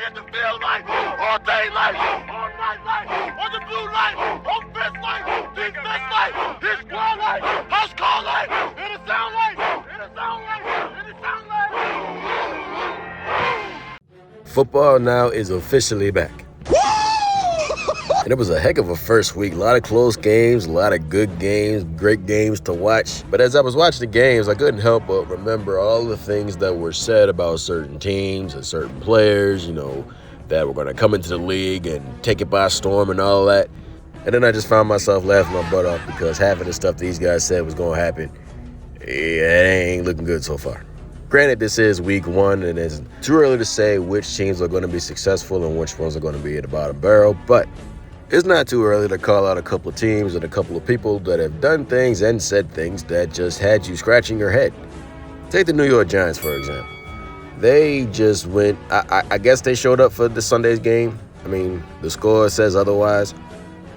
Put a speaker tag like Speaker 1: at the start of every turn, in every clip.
Speaker 1: in the field light, all day light, all night light, on the blue light, offense light, defense light, his squad light, house call light, in the sound light, in the sound light, in the sound light.
Speaker 2: Football now is officially back. And it was a heck of a first week. A lot of close games, a lot of good games, great games to watch. But as I was watching the games, I couldn't help but remember all the things that were said about certain teams and certain players, that were going to come into the league and take it by storm and all that. And then I just found myself laughing my butt off because half of the stuff these guys said was going to happen, it ain't looking good so far. Granted, this is week one, and it's too early to say which teams are going to be successful and which ones are going to be at the bottom barrel, but it's not too early to call out a couple of teams and a couple of people that have done things and said things that just had you scratching your head. Take the New York Giants, for example. They just went, I guess they showed up for the Sunday's game. I mean, the score says otherwise.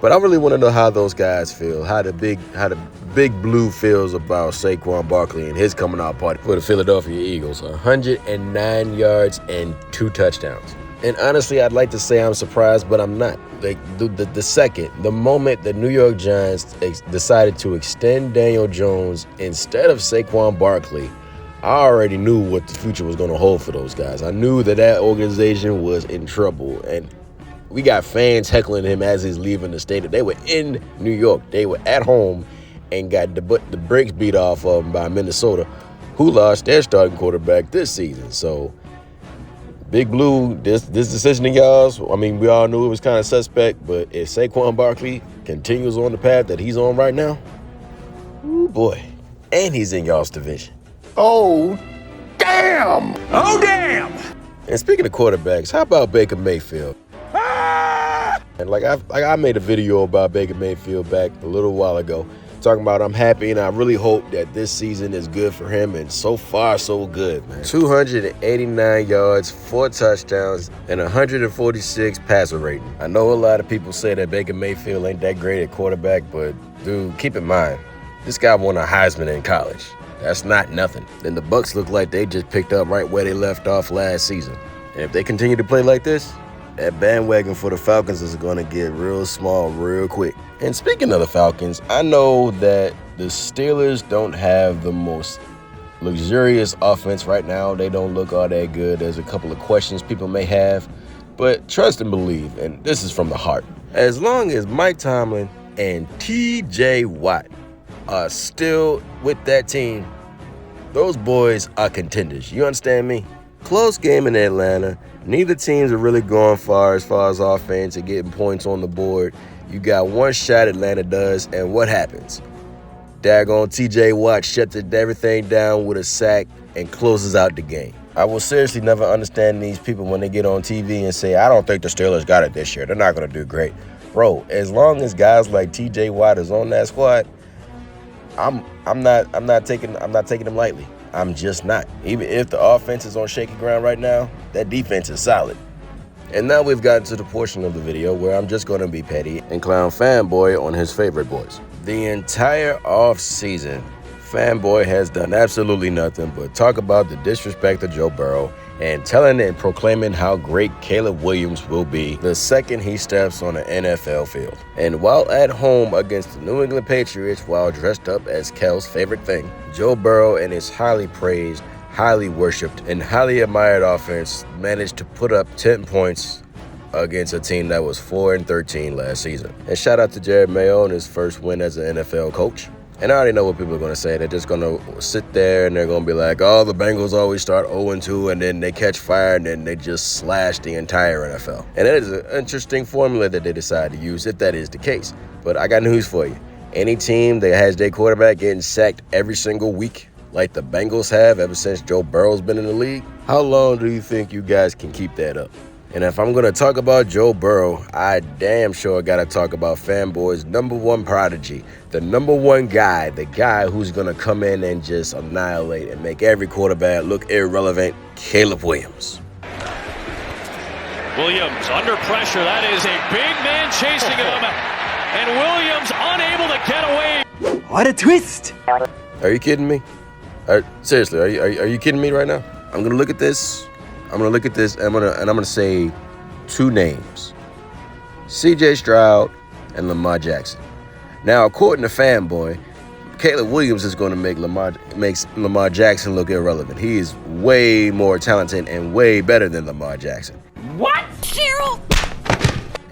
Speaker 2: But I really want to know how those guys feel, how the big blue feels about Saquon Barkley and his coming out party for the Philadelphia Eagles. 109 yards and 2 touchdowns. And honestly, I'd like to say I'm surprised, but I'm not. Like the moment the New York Giants decided to extend Daniel Jones instead of Saquon Barkley, I already knew what the future was going to hold for those guys. I knew that organization was in trouble, and we got fans heckling him as he's leaving the stadium. They were in New York. They were at home and got the brakes beat off of them by Minnesota, who lost their starting quarterback this season. So, Big Blue, this decision of y'all's, I mean, we all knew it was kind of suspect, but if Saquon Barkley continues on the path that he's on right now, ooh boy, and he's in y'all's division.
Speaker 1: Oh, damn!
Speaker 3: Oh, damn!
Speaker 2: And speaking of quarterbacks, how about Baker Mayfield? And I made a video about Baker Mayfield back a little while ago, talking about I'm happy and I really hope that this season is good for him, and so far so good, man. 289 yards, 4 touchdowns, and 146 passer rating. I know a lot of people say that Baker Mayfield ain't that great at quarterback, but dude, keep in mind, this guy won a Heisman in college. That's not nothing. And the Bucs look like they just picked up right where they left off last season. And if they continue to play like this, that bandwagon for the Falcons is going to get real small real quick. And speaking of the Falcons, I know that the Steelers don't have the most luxurious offense right now. They don't look all that good. There's a couple of questions people may have, but trust and believe, and this is from the heart. As long as Mike Tomlin and TJ Watt are still with that team, those boys are contenders. You understand me? Close game in Atlanta. Neither teams are really going far as offense and getting points on the board. You got one shot Atlanta does, and what happens? Daggone TJ Watt shuts everything down with a sack and closes out the game. I will seriously never understand these people when they get on TV and say, I don't think the Steelers got it this year. They're not going to do great. Bro, as long as guys like TJ Watt is on that squad, I'm not taking them lightly. I'm just not. Even if the offense is on shaky ground right now, that defense is solid. And now we've gotten to the portion of the video where I'm just going to be petty and clown Fanboy on his favorite boys. The entire off-season, Fanboy has done absolutely nothing but talk about the disrespect of Joe Burrow and telling and proclaiming how great Caleb Williams will be the second he steps on an NFL field. And while at home against the New England Patriots while dressed up as Kel's favorite thing, Joe Burrow and his highly praised, highly worshipped, and highly admired offense managed to put up 10 points against a team that was 4-13 last season. And shout out to Jared Mayo on his first win as an NFL coach. And I already know what people are going to say. They're just going to sit there and they're going to be like, oh, the Bengals always start 0-2 and then they catch fire and then they just slash the entire NFL. And that is an interesting formula that they decide to use if that is the case. But I got news for you. Any team that has their quarterback getting sacked every single week, like the Bengals have ever since Joe Burrow's been in the league, how long do you think you guys can keep that up? And if I'm going to talk about Joe Burrow, I damn sure got to talk about Fanboy's number one prodigy, the number one guy, the guy who's going to come in and just annihilate and make every quarterback look irrelevant, Caleb Williams.
Speaker 4: Williams under pressure. That is a big man chasing him. And Williams unable to get away.
Speaker 3: What a twist!
Speaker 2: Are you kidding me? Seriously, are you kidding me right now? I'm going to look at this. I'm gonna look at this and I'm gonna say two names: C.J. Stroud and Lamar Jackson. Now, according to Fanboy, Caleb Williams is going to makes Lamar Jackson look irrelevant. He is way more talented and way better than Lamar Jackson.
Speaker 3: What? Cheryl?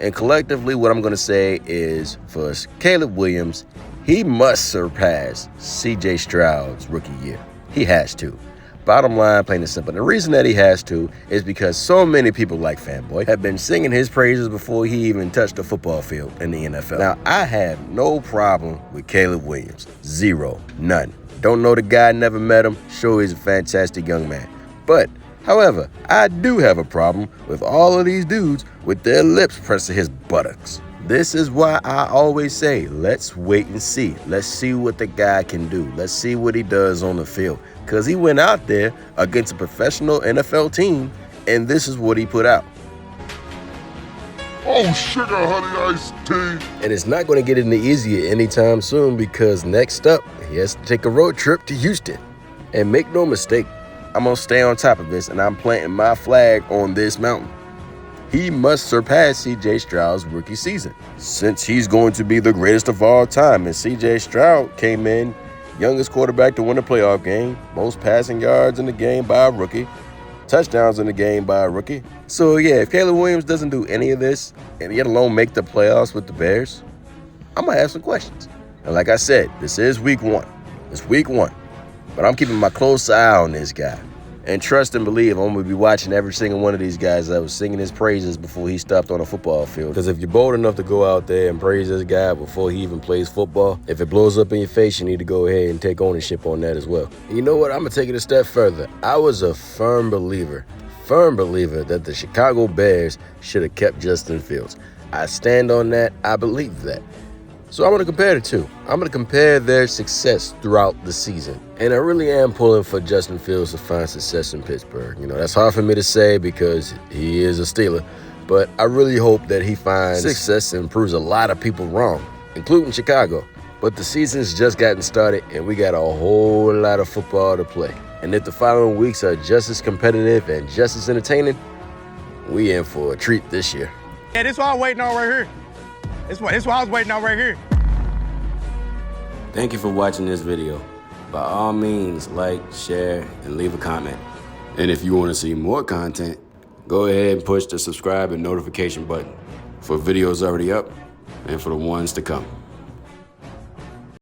Speaker 2: And collectively, what I'm going to say is for Caleb Williams, he must surpass C.J. Stroud's rookie year. He has to. Bottom line, plain and simple. The reason that he has to is because so many people like Fanboy have been singing his praises before he even touched the football field in the NFL. Now, I have no problem with Caleb Williams. Zero. None. Don't know the guy, never met him. Sure, he's a fantastic young man. But, however, I do have a problem with all of these dudes with their lips pressed to his buttocks. This is why I always say, let's wait and see. Let's see what the guy can do. Let's see what he does on the field. Because he went out there against a professional NFL team, and this is what he put out.
Speaker 1: Oh, sugar honey iced tea.
Speaker 2: And it's not going to get any easier anytime soon, because next up, he has to take a road trip to Houston. And make no mistake, I'm going to stay on top of this, and I'm planting my flag on this mountain. He must surpass C.J. Stroud's rookie season, since he's going to be the greatest of all time. And C.J. Stroud came in youngest quarterback to win a playoff game, most passing yards in the game by a rookie, touchdowns in the game by a rookie. So yeah, if Caleb Williams doesn't do any of this, and yet alone make the playoffs with the Bears, I'm going to have some questions. And like I said, this is week one. It's week one. But I'm keeping my close eye on this guy. And trust and believe, I'm going to be watching every single one of these guys that was singing his praises before he stepped on a football field. Because if you're bold enough to go out there and praise this guy before he even plays football, if it blows up in your face, you need to go ahead and take ownership on that as well. And you know what? I'm going to take it a step further. I was a firm believer that the Chicago Bears should have kept Justin Fields. I stand on that. I believe that. So I'm going to compare the two. I'm going to compare their success throughout the season. And I really am pulling for Justin Fields to find success in Pittsburgh. You know, that's hard for me to say because he is a Steeler. But I really hope that he finds success and proves a lot of people wrong, including Chicago. But the season's just gotten started, and we got a whole lot of football to play. And if the following weeks are just as competitive and just as entertaining, we in for a treat this year.
Speaker 5: Yeah, this is what I was waiting on right here. This is what I was waiting on right here.
Speaker 2: Thank you for watching this video. By all means, like, share, and leave a comment. And if you want to see more content, go ahead and push the subscribe and notification button for videos already up and for the ones to come.